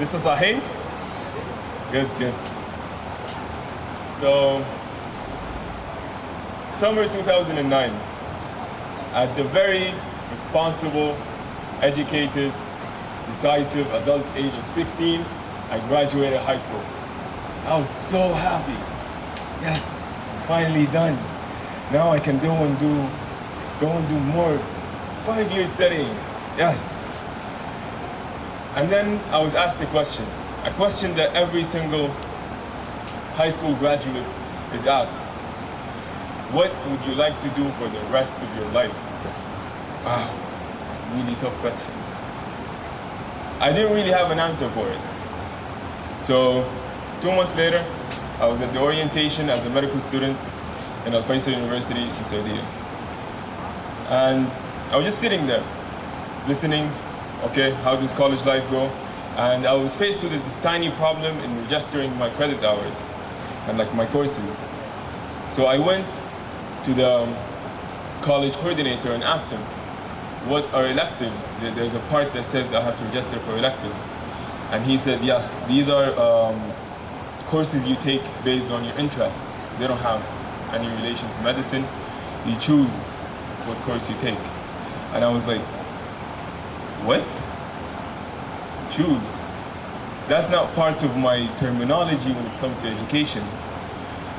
This is Sahih? Good, good. So, summer 2009, at the very responsible, educated, decisive adult age of 16, I graduated high school. I was so happy. Yes, I'm finally done. Now I can go and do more 5 years studying. Yes. And then I was asked a question that every single high school graduate is asked. What would you like to do for the rest of your life? Wow, it's a really tough question. I didn't really have an answer for it. So 2 months later, I was at the orientation as a medical student in Al Faisal University in Saudi. And I was just sitting there, listening, okay, how does college life go? And I was faced with this tiny problem in registering my credit hours and like my courses. So I went to the college coordinator and asked him, what are electives? There's a part that says that I have to register for electives. And he said, yes, these are courses you take based on your interest. They don't have any relation to medicine. You choose what course you take. And I was like, what? Choose? That's not part of my terminology when it comes to education.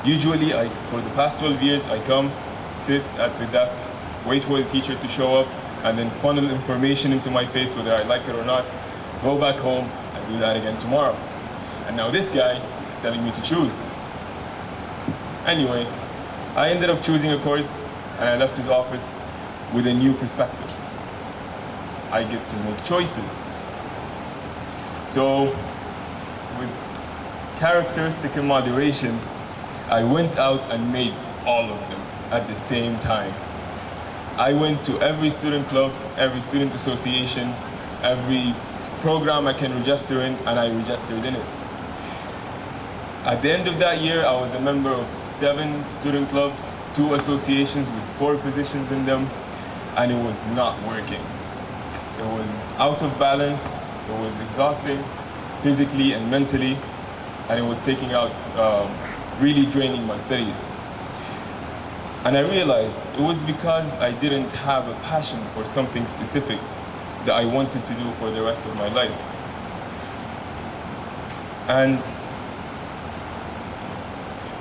Usually, for the past 12 years, I come, sit at the desk, wait for the teacher to show up, and then funnel information into my face whether I like it or not, go back home, and do that again tomorrow. And now this guy is telling me to choose. Anyway, I ended up choosing a course, and I left his office with a new perspective. I get to make choices. So, with characteristic and moderation, I went out and made all of them at the same time. I went to every student club, every student association, every program I can register in, and I registered in it. At the end of that year, I was a member of 7 student clubs, 2 associations with 4 positions in them, and it was not working. It was out of balance, it was exhausting, physically and mentally, and it was taking out, really draining my studies. And I realized it was because I didn't have a passion for something specific that I wanted to do for the rest of my life. And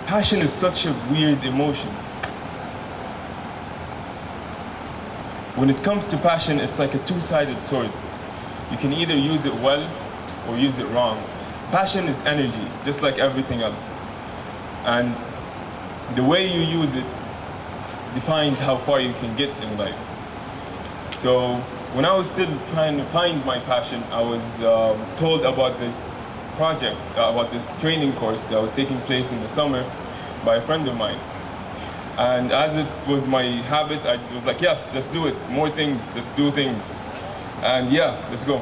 passion is such a weird emotion. When it comes to passion, it's like a two-sided sword. You can either use it well or use it wrong. Passion is energy, just like everything else. And the way you use it defines how far you can get in life. So when I was still trying to find my passion, I was told about this project, about this training course that was taking place in the summer by a friend of mine. And as it was my habit, I was like, yes, let's do it. More things, let's do things. And yeah, let's go.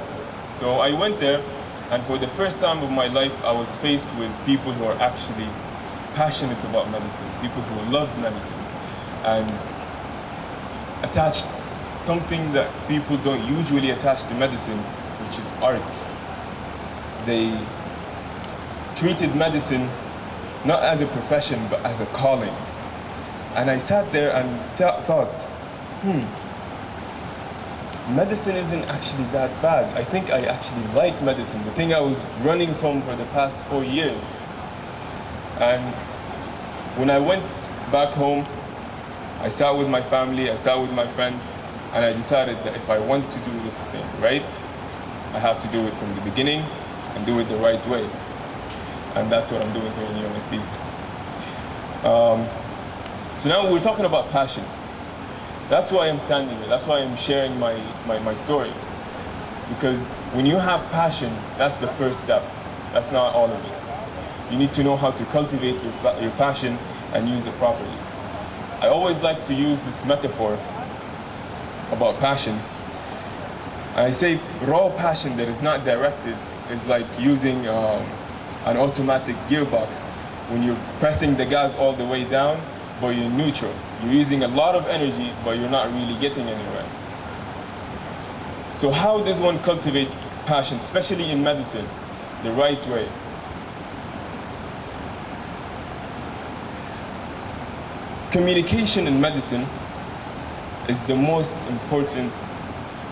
So I went there, and for the first time of my life, I was faced with people who are actually passionate about medicine, people who love medicine, and attached something that people don't usually attach to medicine, which is art. They treated medicine not as a profession, but as a calling. And I sat there and thought, medicine isn't actually that bad. I think I actually like medicine, the thing I was running from for the past 4 years. And when I went back home, I sat with my family, I sat with my friends, and I decided that if I want to do this thing right, I have to do it from the beginning and do it the right way. And that's what I'm doing here in UMST. So now we're talking about passion. That's why I'm standing here. That's why I'm sharing my story. Because when you have passion, that's the first step. That's not all of it. You need to know how to cultivate your passion and use it properly. I always like to use this metaphor about passion. I say raw passion that is not directed is like using an automatic gearbox. When you're pressing the gas all the way down, but you're neutral. You're using a lot of energy, but you're not really getting anywhere. So how does one cultivate passion, especially in medicine? the right way. Communication in medicine is the most important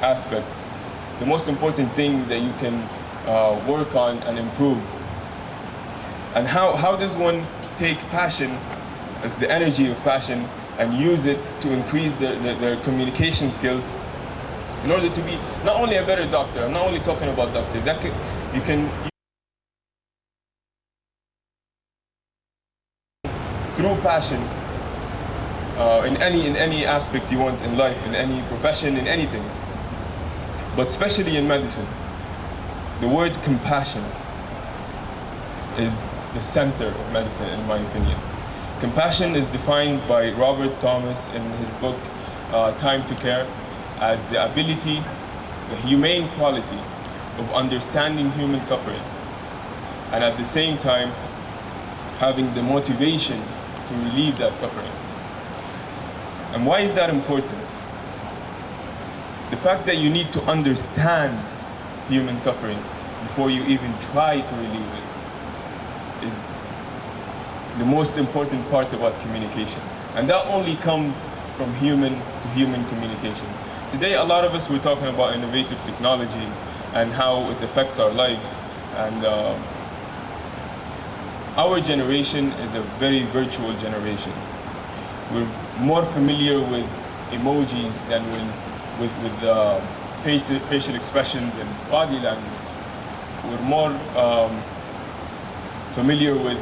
aspect, the most important thing that you can work on and improve. And how does one take passion as the energy of passion and use it to increase their communication skills in order to be not only a better doctor? I'm not only talking about doctor. You can through passion in any aspect you want in life, in any profession, in anything, but especially in medicine. The word compassion is the center of medicine, in my opinion. Compassion is defined by Robert Thomas in his book, Time to Care, as the ability, the humane quality of understanding human suffering, and at the same time, having the motivation to relieve that suffering. And why is that important? The fact that you need to understand human suffering before you even try to relieve it is the most important part about communication. And that only comes from human to human communication. Today, a lot of us were talking about innovative technology and how it affects our lives. And our generation is a very virtual generation. We're more familiar with emojis than with facial expressions and body language. We're more familiar with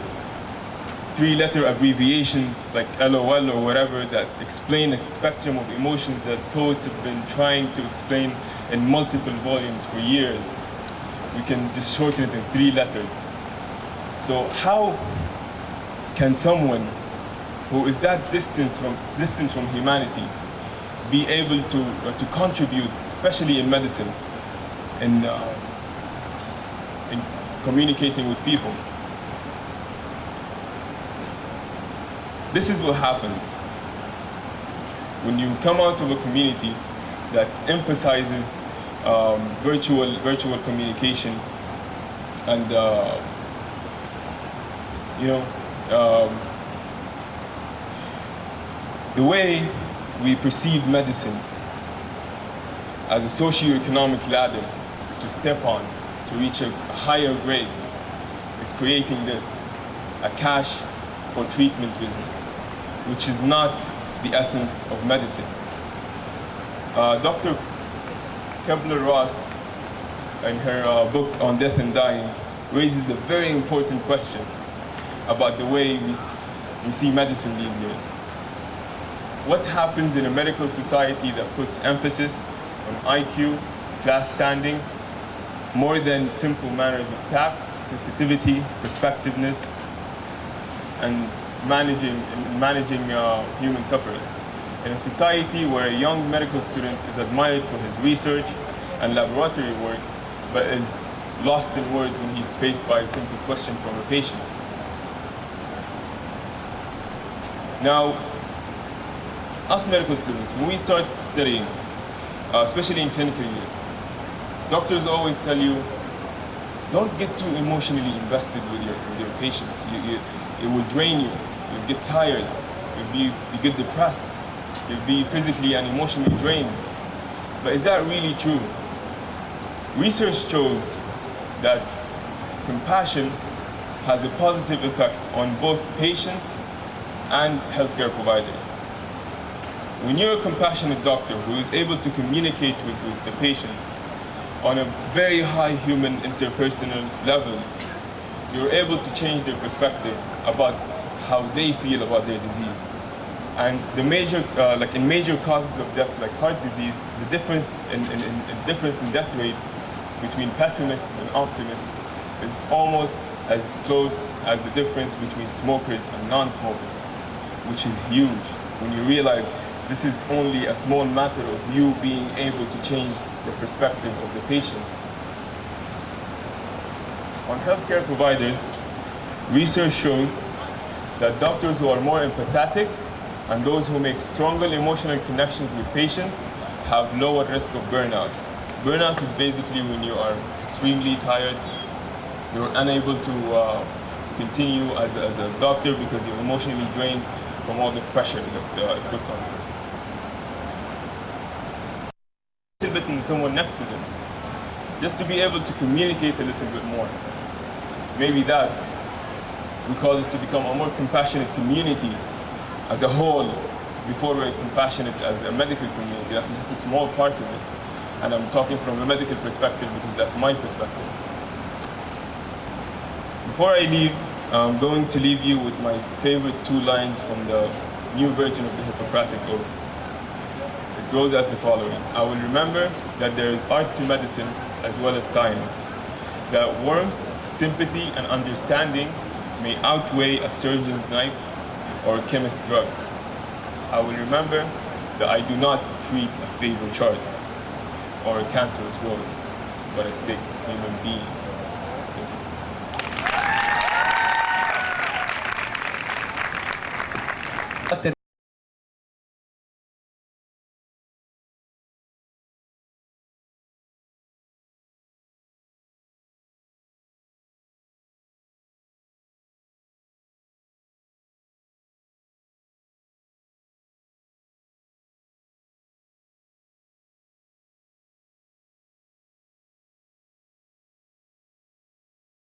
three-letter abbreviations like LOL or whatever that explain a spectrum of emotions that poets have been trying to explain in multiple volumes for years. We can just shorten it in 3 letters. So how can someone who is that distant from humanity be able to contribute, especially in medicine, in communicating with people? This is what happens when you come out of a community that emphasizes virtual communication and the way we perceive medicine as a socioeconomic ladder to step on to reach a higher grade is creating this, a cash for treatment business, which is not the essence of medicine. Dr. Kepler-Ross, in her book on death and dying, raises a very important question about the way we see medicine these days. What happens in a medical society that puts emphasis on IQ, class standing, more than simple manners of tact, sensitivity, perspectiveness, and managing human suffering? In a society where a young medical student is admired for his research and laboratory work, but is lost in words when he's faced by a simple question from a patient. Now, us medical students, when we start studying, especially in clinical years, doctors always tell you, don't get too emotionally invested with your patients. It will drain you. You'll get tired. You get depressed. You'll be physically and emotionally drained. But is that really true? Research shows that compassion has a positive effect on both patients and healthcare providers. When you're a compassionate doctor who is able to communicate with the patient on a very high human interpersonal level, you're able to change their perspective about how they feel about their disease. And the major, in major causes of death, like heart disease, the difference in death rate between pessimists and optimists is almost as close as the difference between smokers and non-smokers, which is huge when you realize this is only a small matter of you being able to change the perspective of the patient. On healthcare providers, research shows that doctors who are more empathetic and those who make stronger emotional connections with patients have lower risk of burnout. Burnout is basically when you are extremely tired, You're unable to continue as a doctor because you're emotionally drained from all the pressure that it puts on you. A little bit in someone next to them, just to be able to communicate a little bit more. Maybe that will cause us to become a more compassionate community as a whole before we're compassionate as a medical community. That's just a small part of it. And I'm talking from a medical perspective because that's my perspective. Before I leave, I'm going to leave you with my favorite 2 lines from the new version of the Hippocratic Oath. It goes as the following: I will remember that there is art to medicine as well as science, that warmth, sympathy, and understanding may outweigh a surgeon's knife or a chemist's drug. I will remember that I do not treat a favor chart or a cancerous growth, but a sick human being. Thank you.